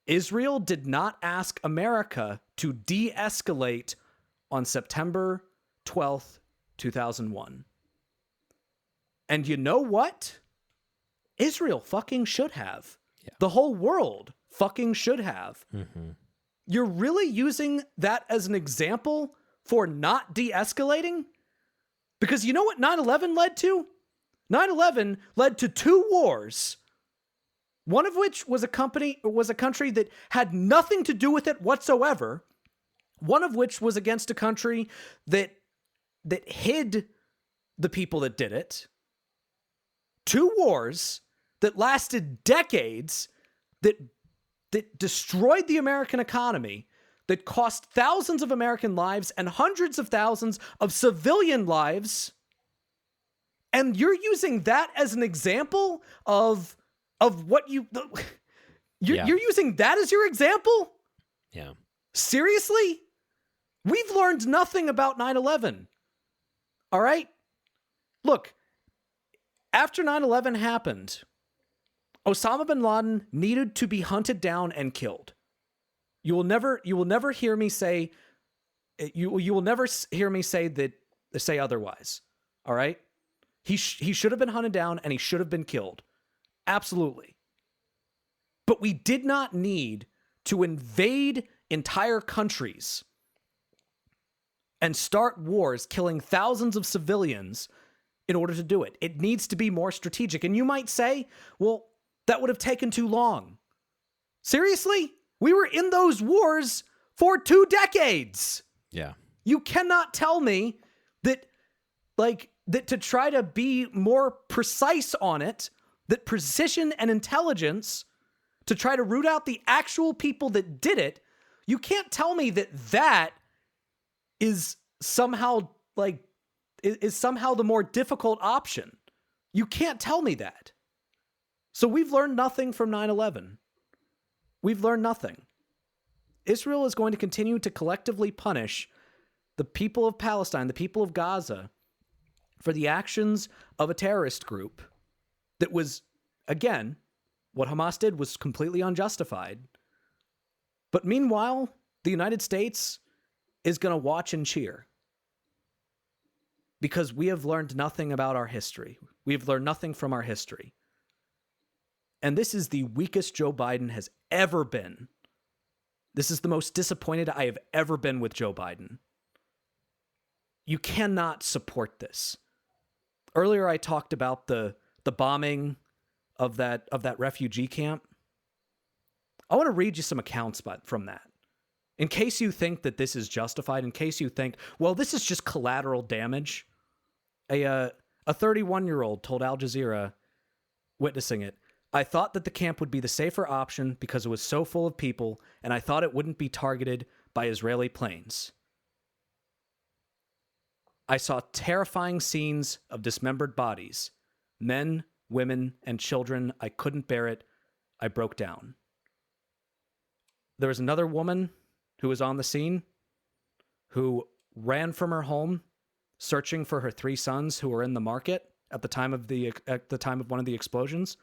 Israel did not ask America to de-escalate on September 12th, 2001. And you know what? Israel fucking should have. Yeah. The whole world fucking should have. Mm-hmm. You're really using that as an example for not de-escalating? Because you know what 9/11 led to? 9/11 led to 2 wars. One of which was a country that had nothing to do with it whatsoever. One of which was against a country that hid the people that did it. 2 wars that lasted decades, that destroyed the American economy, that cost thousands of American lives and hundreds of thousands of civilian lives. And you're using that as an example of what you're using that as your example? Yeah. Seriously? We've learned nothing about 9/11. All right? Look, after 9/11 happened, Osama bin Laden needed to be hunted down and killed. You will never hear me say say otherwise. All right? He should have been hunted down and he should have been killed. Absolutely. But we did not need to invade entire countries and start wars killing thousands of civilians in order to do it. It needs to be more strategic. And you might say, well, that would have taken too long. Seriously? We were in those wars for 2 decades. Yeah. You cannot tell me that to try to be more precise on it, that precision and intelligence to try to root out the actual people that did it, you can't tell me that is somehow the more difficult option. You can't tell me that. So we've learned nothing from 9/11. We've learned nothing. Israel is going to continue to collectively punish the people of Palestine, the people of Gaza, for the actions of a terrorist group that was, again, what Hamas did was completely unjustified. But meanwhile, the United States is going to watch and cheer. Because we have learned nothing about our history. We have learned nothing from our history. And this is the weakest Joe Biden has ever been. This is the most disappointed I have ever been with Joe Biden. You cannot support this. Earlier I talked about the bombing of that refugee camp. I want to read you some accounts from that. In case you think that this is justified, in case you think, well, this is just collateral damage. A 31-year-old told Al Jazeera, witnessing it, I thought that the camp would be the safer option because it was so full of people, and I thought it wouldn't be targeted by Israeli planes. I saw terrifying scenes of dismembered bodies. Men, women, and children. I couldn't bear it. I broke down. There was another woman who was on the scene who ran from her home searching for her 3 sons who were in the market at the time of one of the explosions.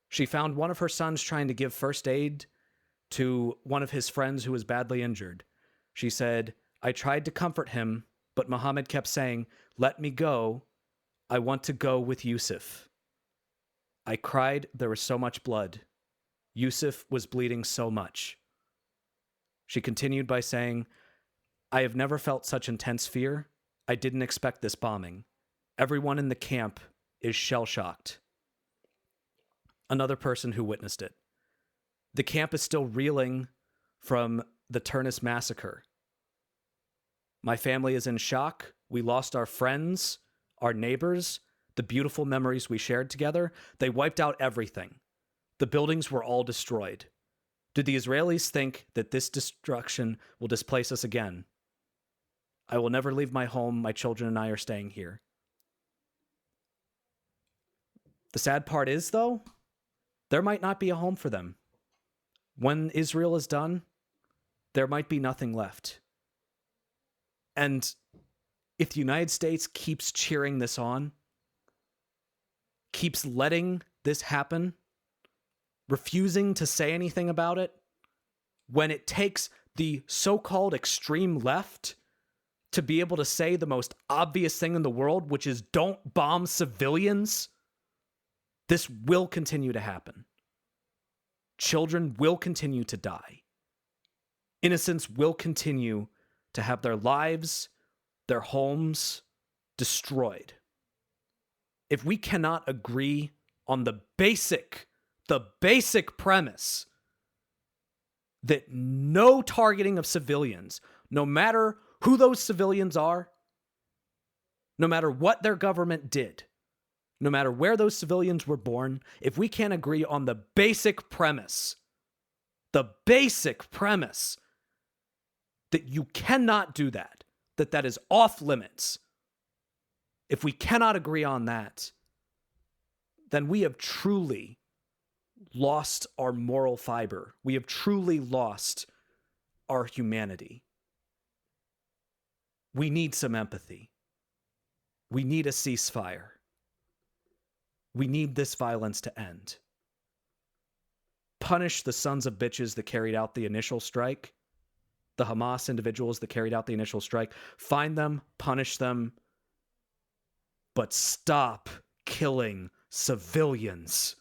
She found one of her sons trying to give first aid to one of his friends who was badly injured. She said, I tried to comfort him, but Muhammad kept saying, let me go. I want to go with Yusuf. I cried. There was so much blood. Yusuf was bleeding so much. She continued by saying, I have never felt such intense fear. I didn't expect this bombing. Everyone in the camp is shell-shocked. Another person who witnessed it. The camp is still reeling from the Turnus massacre. My family is in shock. We lost our friends, our neighbors, the beautiful memories we shared together. They wiped out everything. The buildings were all destroyed. Do the Israelis think that this destruction will displace us again? I will never leave my home. My children and I are staying here. The sad part is, though, there might not be a home for them. When Israel is done, there might be nothing left. And if the United States keeps cheering this on, keeps letting this happen, refusing to say anything about it, when it takes the so-called extreme left to be able to say the most obvious thing in the world, which is don't bomb civilians, this will continue to happen. Children will continue to die. innocents will continue to have their lives, their homes destroyed. If we cannot agree on the basic premise that no targeting of civilians, no matter who those civilians are, no matter what their government did, no matter where those civilians were born, if we can't agree on the basic premise that you cannot do that, that is off limits, if we cannot agree on that, then we have truly lost our moral fiber. We have truly lost our humanity. We need some empathy. We need a ceasefire. We need this violence to end. Punish the sons of bitches that carried out the initial strike, the Hamas individuals that carried out the initial strike. Find them, punish them, but stop killing civilians.